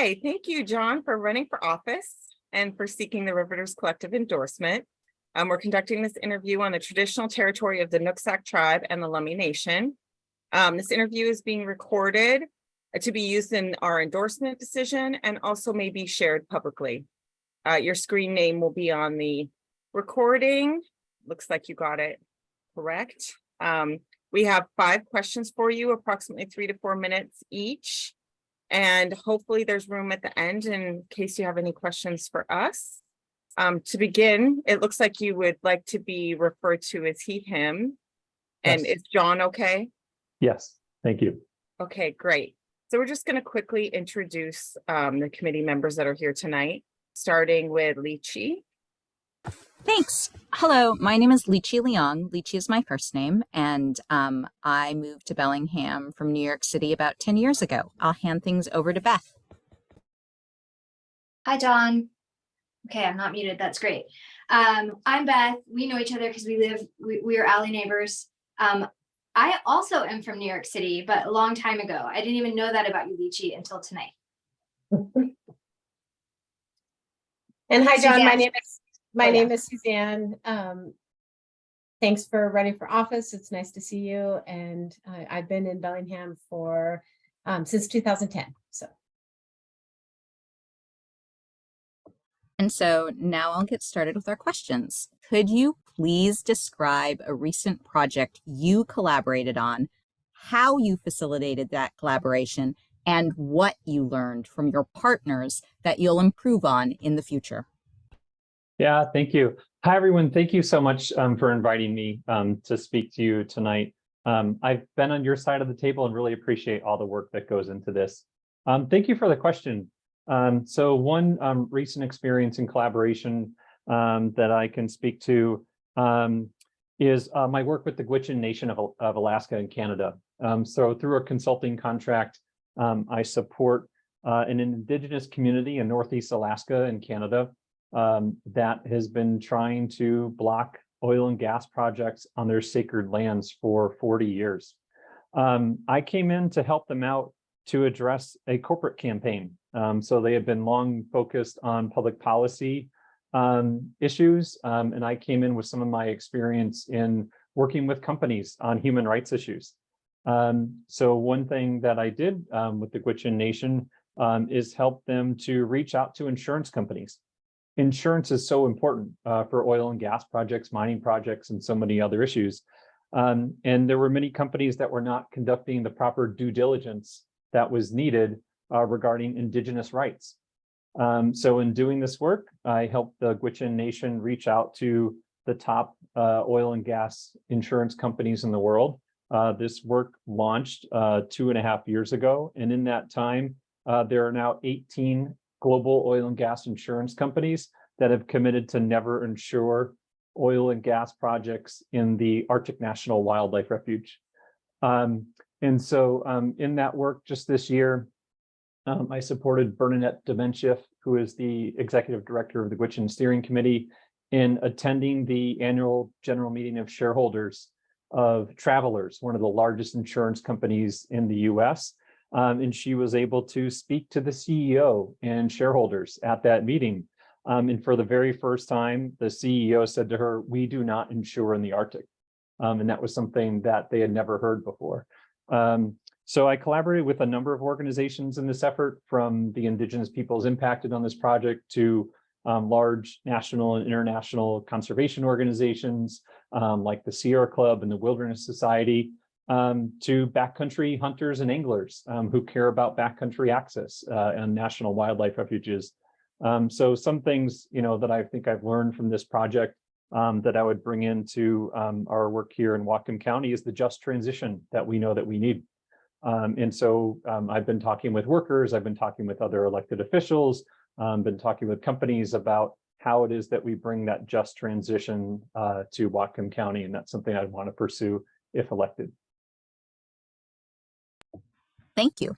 Hi, thank you, John, for running for office and for seeking the Riveters Collective endorsement. We're conducting this interview on the traditional territory of the Nooksack tribe and the Lummi Nation. This interview is being recorded to be used in our endorsement decision and also may be shared publicly. Your screen name will be on the recording. Looks like you got it correct. We have 5 questions for you, approximately 3 to 4 minutes each. And hopefully there's room at the end in case you have any questions for us. To begin, it looks like you would like to be referred to as he, him. And Yes. is John okay? Yes, thank you. Okay, great. So we're just going to quickly introduce the committee members that are here tonight, starting with Lychee. Thanks. Hello, my name is Lychee Leong. Lychee is my first name, and I moved to Bellingham from New York City about 10 years ago. I'll hand things over to Beth. Hi, John. Okay, I'm not muted. That's great. I'm Beth. We know each other because we are alley neighbors. I also am from New York City, but a long time ago. I didn't even know that about you, Lychee, until tonight. And hi, John. Suzanne. My name is Suzanne. Thanks for running for office. It's nice to see you. And I've been in Bellingham for since 2010. And so now I'll get started with our questions. Could you please describe a recent project you collaborated on, how you facilitated that collaboration, and what you learned from your partners that you'll improve on in the future? Yeah, thank you. Hi, everyone. Thank you so much for inviting me to speak to you tonight. I've been on your side of the table and really appreciate all the work that goes into this. Thank you for the question. So one recent experience in collaboration that I can speak to is my work with the Gwich'in Nation of Alaska and Canada. So through a consulting contract, I support an indigenous community in Northeast Alaska and Canada that has been trying to block oil and gas projects on their sacred lands for 40 years. I came in to help them out to address a corporate campaign. So they have been long focused on public policy issues, and I came in with some of my experience in working with companies on human rights issues. So one thing that I did with the Gwich'in Nation is help them to reach out to insurance companies. Insurance is so important for oil and gas projects, mining projects, and so many other issues. And there were many companies that were not conducting the proper due diligence that was needed regarding indigenous rights. So in doing this work, I helped the Gwich'in Nation reach out to the top oil and gas insurance companies in the world. This work launched 2.5 years ago. And in that time, there are now 18 global oil and gas insurance companies that have committed to never insure oil and gas projects in the Arctic National Wildlife Refuge. And so in that work just this year, I supported Bernadette Dementia, who is the executive director of the Gwich'in Steering Committee, in attending the annual general meeting of shareholders of Travelers, one of the largest insurance companies in the US. And she was able to speak to the CEO and shareholders at that meeting. And for the very first time, the CEO said to her, "We do not insure in the Arctic." And that was something that they had never heard before. So I collaborated with a number of organizations in this effort, from the indigenous peoples impacted on this project to large national and international conservation organizations like the Sierra Club and the Wilderness Society, to backcountry hunters and anglers who care about backcountry access and national wildlife refuges. So some things, that I think I've learned from this project that I would bring into our work here in Whatcom County is the just transition that we know that we need. And so I've been talking with workers, I've been talking with other elected officials, been talking with companies about how it is that we bring that just transition to Whatcom County, and that's something I'd want to pursue if elected. Thank you.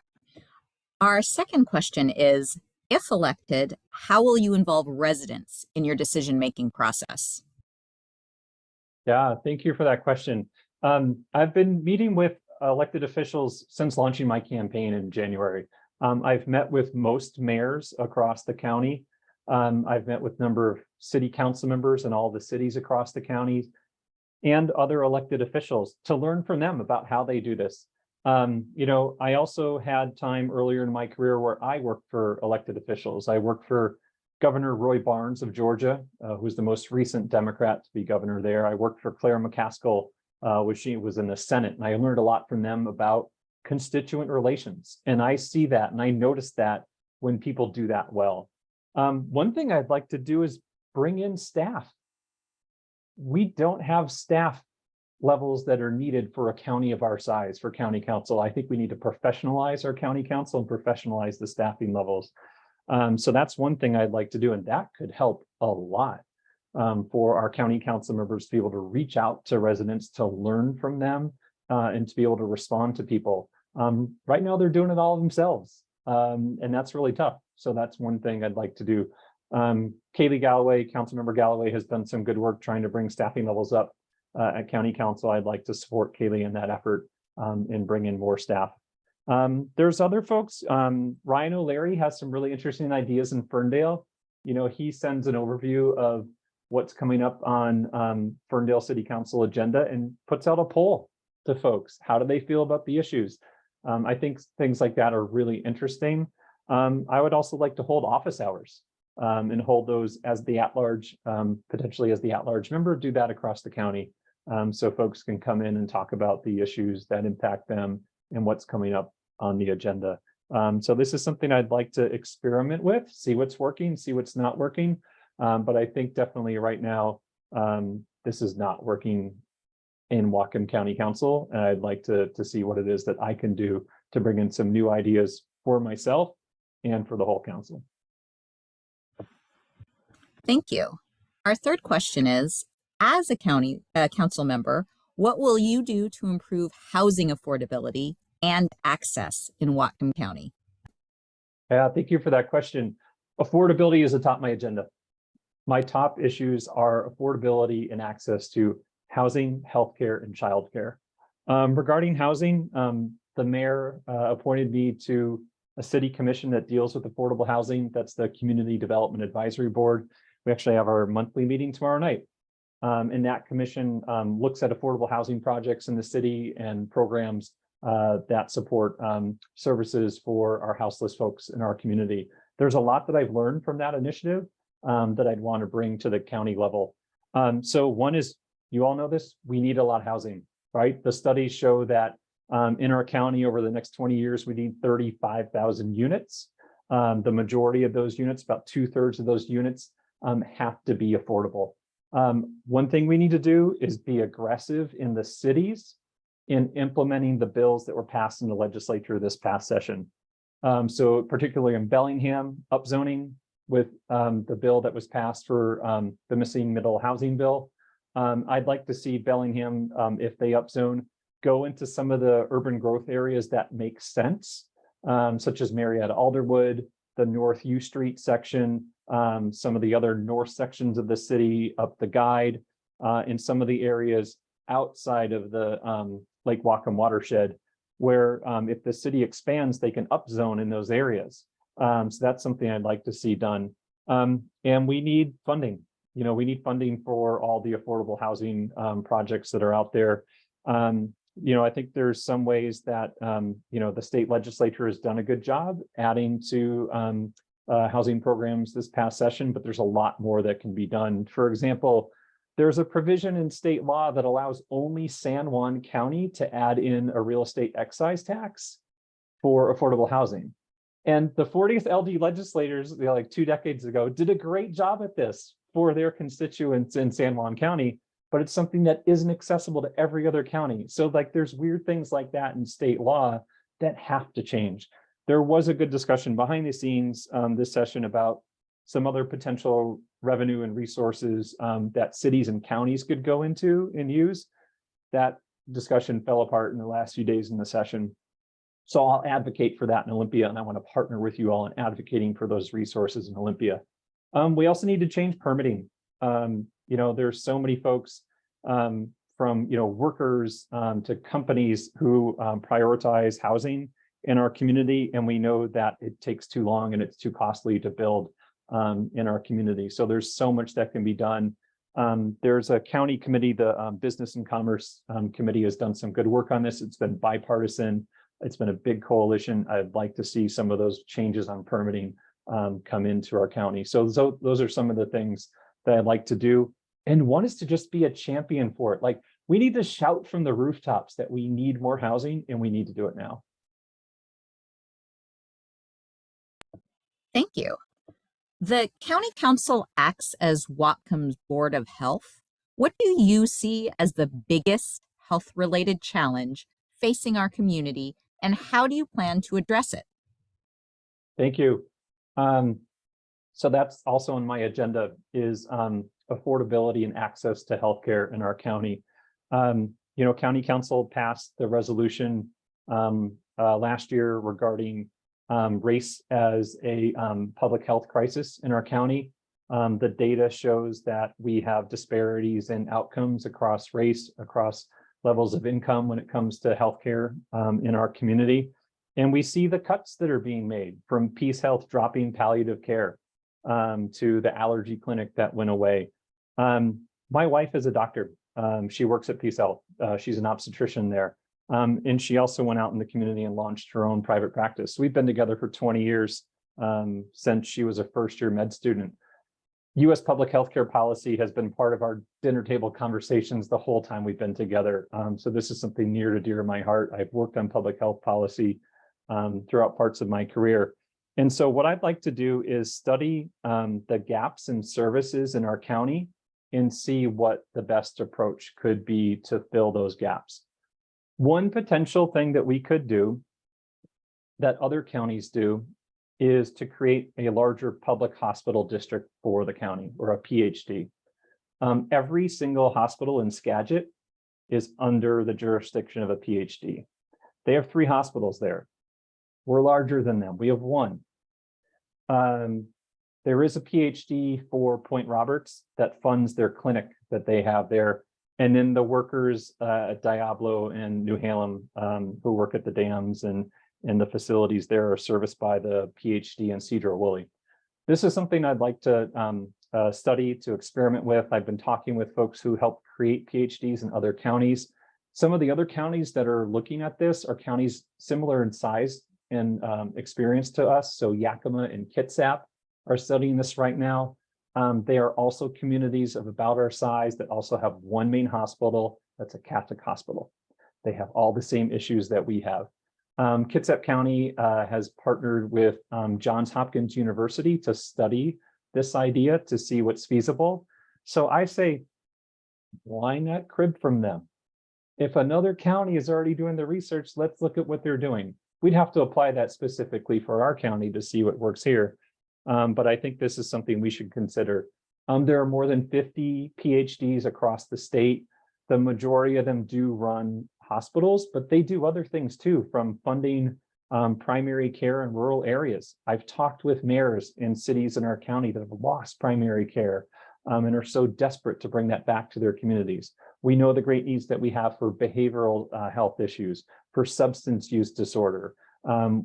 Our second question is, if elected, how will you involve residents in your decision-making process? Yeah, thank you for that question. I've been meeting with elected officials since launching my campaign in January. I've met with most mayors across the county. I've met with a number of city council members in all the cities across the county and other elected officials to learn from them about how they do this. I also had time earlier in my career where I worked for elected officials. I worked for Governor Roy Barnes of Georgia, who's the most recent Democrat to be governor there. I worked for Claire McCaskill, when she was in the Senate, and I learned a lot from them about constituent relations. And I see that, and I notice that when people do that well. One thing I'd like to do is bring in staff. We don't have staff levels that are needed for a county of our size, for county council. I think we need to professionalize our county council and professionalize the staffing levels. So that's one thing I'd like to do, and that could help a lot for our county council members to be able to reach out to residents, to learn from them, and to be able to respond to people. Right now, they're doing it all themselves, and that's really tough. So that's one thing I'd like to do. Kaylee Galloway, Councilmember Galloway, has done some good work trying to bring staffing levels up at county council. I'd like to support Kaylee in that effort and bring in more staff. There's other folks. Ryan O'Leary has some really interesting ideas in Ferndale. He sends an overview of what's coming up on Ferndale City Council agenda and puts out a poll to folks. How do they feel about the issues? I think things like that are really interesting. I would also like to hold office hours and hold those as the at-large, potentially as the at-large member, do that across the county. So folks can come in and talk about the issues that impact them and what's coming up on the agenda. So this is something I'd like to experiment with, see what's working, see what's not working. But I think definitely right now, this is not working in Whatcom County Council. And I'd like to see what it is that I can do to bring in some new ideas for myself and for the whole council. Thank you. Our third question is, as a county council member, what will you do to improve housing affordability and access in Whatcom County? Yeah, thank you for that question. Affordability is atop my agenda. My top issues are affordability and access to housing, healthcare, and childcare. Regarding housing, the mayor appointed me to a city commission that deals with affordable housing. That's the Community Development Advisory Board. We actually have our monthly meeting tomorrow night. And that commission looks at affordable housing projects in the city and programs that support services for our houseless folks in our community. There's a lot that I've learned from that initiative that I'd want to bring to the county level. So one is, you all know this, we need a lot of housing, right? The studies show that in our county over the next 20 years, we need 35,000 units. The majority of those units, about 2/3 of those units, have to be affordable. One thing we need to do is be aggressive in the cities in implementing the bills that were passed in the legislature this past session. So particularly in Bellingham, upzoning with the bill that was passed for the missing middle housing bill. I'd like to see Bellingham, if they upzone, go into some of the urban growth areas that make sense, such as Marietta Alderwood, the North U Street section, some of the other north sections of the city, up the guide, in some of the areas outside of the Lake Whatcom watershed, where if the city expands, they can upzone in those areas. So that's something I'd like to see done. And we need funding. We need funding for all the affordable housing projects that are out there. I think there's some ways that, the state legislature has done a good job adding to housing programs this past session, but there's a lot more that can be done. For example, there's a provision in state law that allows only San Juan County to add in a real estate excise tax for affordable housing. And the 40th LD legislators, like 2 decades ago, did a great job at this for their constituents in San Juan County, but it's something that isn't accessible to every other county. So there's weird things like that in state law that have to change. There was a good discussion behind the scenes this session about some other potential revenue and resources that cities and counties could go into and use. That discussion fell apart in the last few days in the session. So I'll advocate for that in Olympia, and I want to partner with you all in advocating for those resources in Olympia. We also need to change permitting. There's so many folks from workers to companies who prioritize housing in our community, and we know that it takes too long and it's too costly to build in our community. So there's so much that can be done. There's a county committee, the Business and Commerce Committee has done some good work on this. It's been bipartisan. It's been a big coalition. I'd like to see some of those changes on permitting come into our county. So those are some of the things that I'd like to do. And one is to just be a champion for it. Like, we need to shout from the rooftops that we need more housing and we need to do it now. Thank you. The County Council acts as Whatcom's Board of Health. What do you see as the biggest health-related challenge facing our community, and how do you plan to address it? Thank you. So that's also on my agenda, is affordability and access to healthcare in our county. County Council passed the resolution last year regarding race as a public health crisis in our county. The data shows that we have disparities in outcomes across race, across levels of income when it comes to healthcare in our community. And we see the cuts that are being made, from Peace Health dropping palliative care to the allergy clinic that went away. My wife is a doctor. She works at Peace Health. She's an obstetrician there. And she also went out in the community and launched her own private practice. We've been together for 20 years since she was a first-year med student. U.S. public healthcare policy has been part of our dinner table conversations the whole time we've been together. So this is something near and dear to my heart. I've worked on public health policy throughout parts of my career. And so what I'd like to do is study the gaps in services in our county and see what the best approach could be to fill those gaps. One potential thing that we could do that other counties do is to create a larger public hospital district for the county, or a PhD. Every single hospital in Skagit is under the jurisdiction of a PhD. They have 3 hospitals there. We're larger than them. We have 1. There is a PhD for Point Roberts that funds their clinic that they have there. And then the workers at Diablo and New Halem who work at the dams and the facilities there are serviced by the PhD in Cedar-Woolley. This is something I'd like to study, to experiment with. I've been talking with folks who help create PhDs in other counties. Some of the other counties that are looking at this are counties similar in size and experience to us. So Yakima and Kitsap are studying this right now. They are also communities of about our size that also have 1 main hospital. That's a Catholic hospital. They have all the same issues that we have. Kitsap County has partnered with Johns Hopkins University to study this idea to see what's feasible. So I say, why not crib from them? If another county is already doing the research, let's look at what they're doing. We'd have to apply that specifically for our county to see what works here. But I think this is something we should consider. There are more than 50 PhDs across the state. The majority of them do run hospitals, but they do other things too, from funding primary care in rural areas. I've talked with mayors in cities in our county that have lost primary care and are so desperate to bring that back to their communities. We know the great needs that we have for behavioral health issues, for substance use disorder.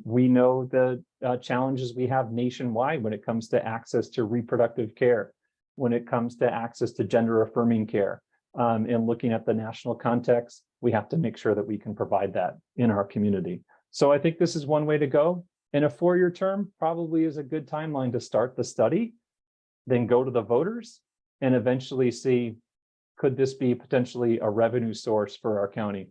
We know the challenges we have nationwide when it comes to access to reproductive care, when it comes to access to gender affirming care. And looking at the national context, we have to make sure that we can provide that in our community. So I think this is one way to go. And a 4-year term probably is a good timeline to start the study, then go to the voters and eventually see, could this be potentially a revenue source for our county?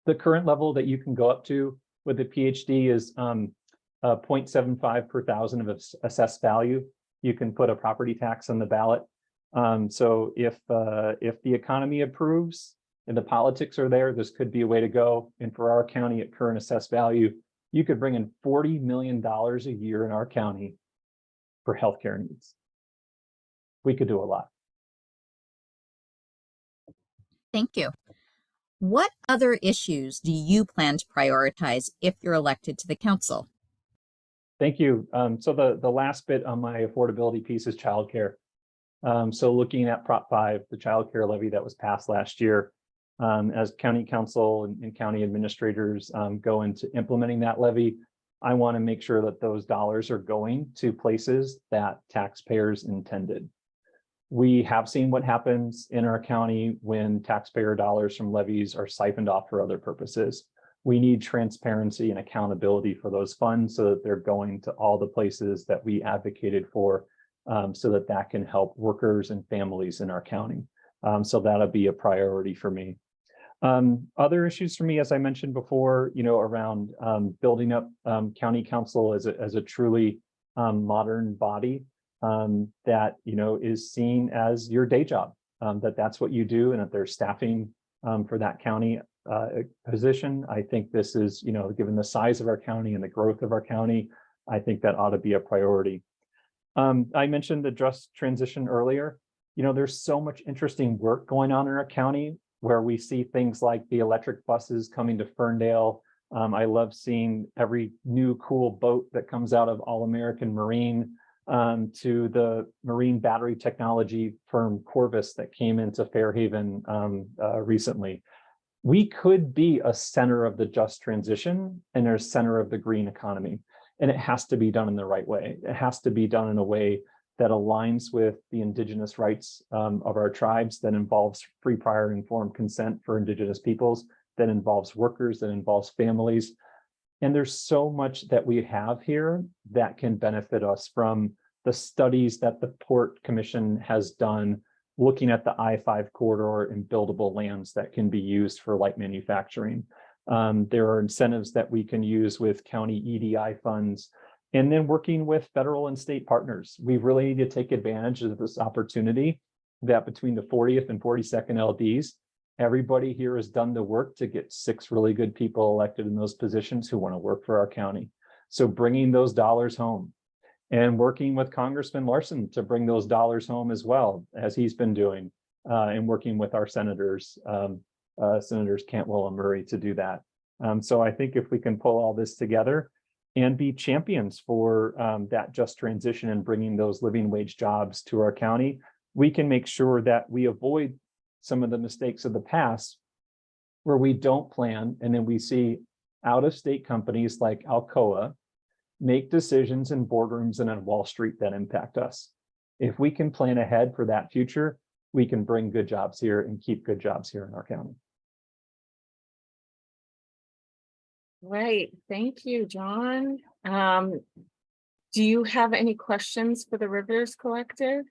The current level that you can go up to with a PhD is 0.75 per thousand of assessed value. You can put a property tax on the ballot. So if the economy approves and the politics are there, this could be a way to go. And for our county at current assessed value, you could bring in $40 million a year in our county for healthcare needs. We could do a lot. Thank you. What other issues do you plan to prioritize if you're elected to the council? Thank you. So the last bit on my affordability piece is childcare. So looking at Prop 5, the childcare levy that was passed last year, As county council and county administrators go into implementing that levy, I want to make sure that those dollars are going to places that taxpayers intended. We have seen what happens in our county when taxpayer dollars from levies are siphoned off for other purposes. We need transparency and accountability for those funds so that they're going to all the places that we advocated for, so that that can help workers and families in our county. So that'll be a priority for me. Other issues for me, as I mentioned before, around building up county council as a truly modern body that is seen as your day job, that's what you do, and that there's staffing for that county position. I think this is, given the size of our county and the growth of our county, I think that ought to be a priority. I mentioned the just transition earlier. There's so much interesting work going on in our county where we see things like the electric buses coming to Ferndale. I love seeing every new cool boat that comes out of All American Marine, to the marine battery technology firm Corvus that came into Fairhaven recently. We could be a center of the just transition and a center of the green economy. And it has to be done in the right way. It has to be done in a way that aligns with the indigenous rights of our tribes, that involves free, prior, informed consent for indigenous peoples, that involves workers, that involves families. And there's so much that we have here that can benefit us from the studies that the Port Commission has done, looking at the I-5 corridor and buildable lands that can be used for light manufacturing. There are incentives that we can use with county EDI funds, and then working with federal and state partners. We really need to take advantage of this opportunity that between the 40th and 42nd LDs, everybody here has done the work to get 6 really good people elected in those positions who want to work for our county. So bringing those dollars home and working with Congressman Larson to bring those dollars home as well, as he's been doing, and working with our senators, Senators Cantwell and Murray, to do that. So I think if we can pull all this together and be champions for that just transition and bringing those living wage jobs to our county, we can make sure that we avoid some of the mistakes of the past where we don't plan, and then we see out-of-state companies like Alcoa make decisions in boardrooms and on Wall Street that impact us. If we can plan ahead for that future, we can bring good jobs here and keep good jobs here in our county. Right. Thank you, John. Do you have any questions for the Rivers Collective?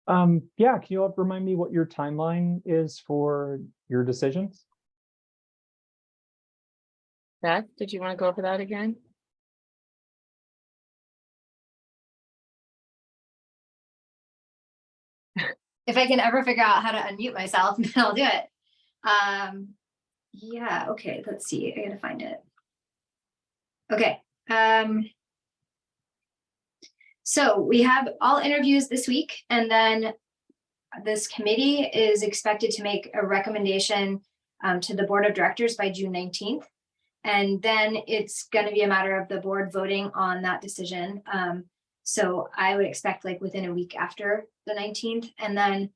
Yeah, can you remind me what your timeline is for your decisions? Beth, did you want to go over that again? If I can ever figure out how to unmute myself, then I'll do it. Yeah, okay, let's see. I gotta find it. Okay. So we have all interviews this week, and then this committee is expected to make a recommendation to the board of directors by June 19th. And then it's going to be a matter of the board voting on that decision. So I would expect like within a week after the 19th, and then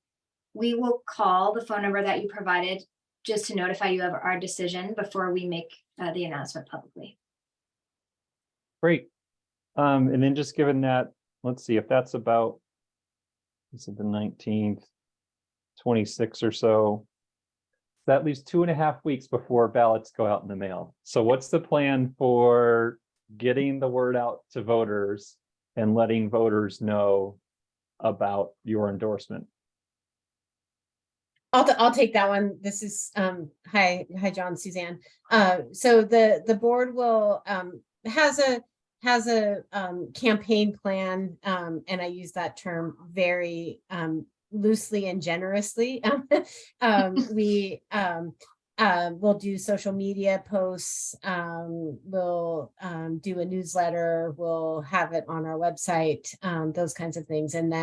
we will call the phone number that you provided just to notify you of our decision before we make the announcement publicly. Great. And then just given that, let's see if that's about, this is the 19th, 26 or so. That leaves 2.5 weeks before ballots go out in the mail. So what's the plan for getting the word out to voters and letting voters know about your endorsement? I'll take that one. This is hi John, Suzanne. So the board will has a campaign plan, and I use that term very loosely and generously. We will do social media posts, we'll do a newsletter, we'll have it on our website, those kinds of things. And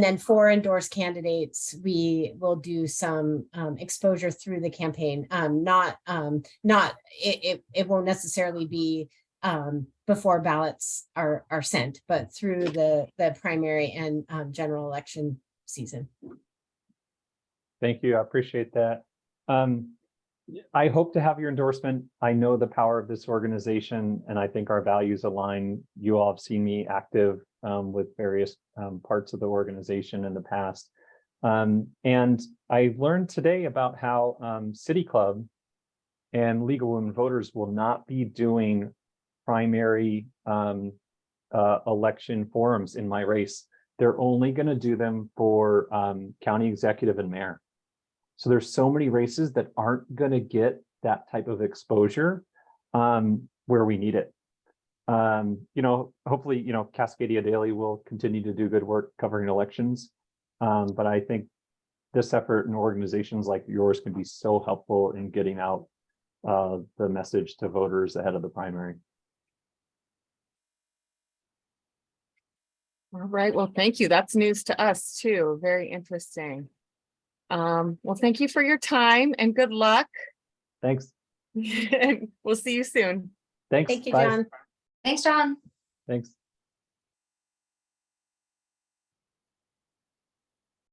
then for endorsed candidates, we will do some exposure through the campaign. It won't necessarily be before ballots are sent, but through the primary and general election season. Thank you. I appreciate that. I hope to have your endorsement. I know the power of this organization, and I think our values align. You all have seen me active with various parts of the organization in the past. And I learned today about how City Club and League of Women Voters will not be doing primary election forums in my race. They're only going to do them for county executive and mayor. So there's so many races that aren't going to get that type of exposure where we need it. Hopefully, Cascadia Daily will continue to do good work covering elections. But I think this effort and organizations like yours can be so helpful in getting out the message to voters ahead of the primary. All right, well, thank you. That's news to us too. Very interesting. Well, thank you for your time and good luck. Thanks. We'll see you soon. Thanks. Thank you, Bye. John. Thanks, John. Thanks.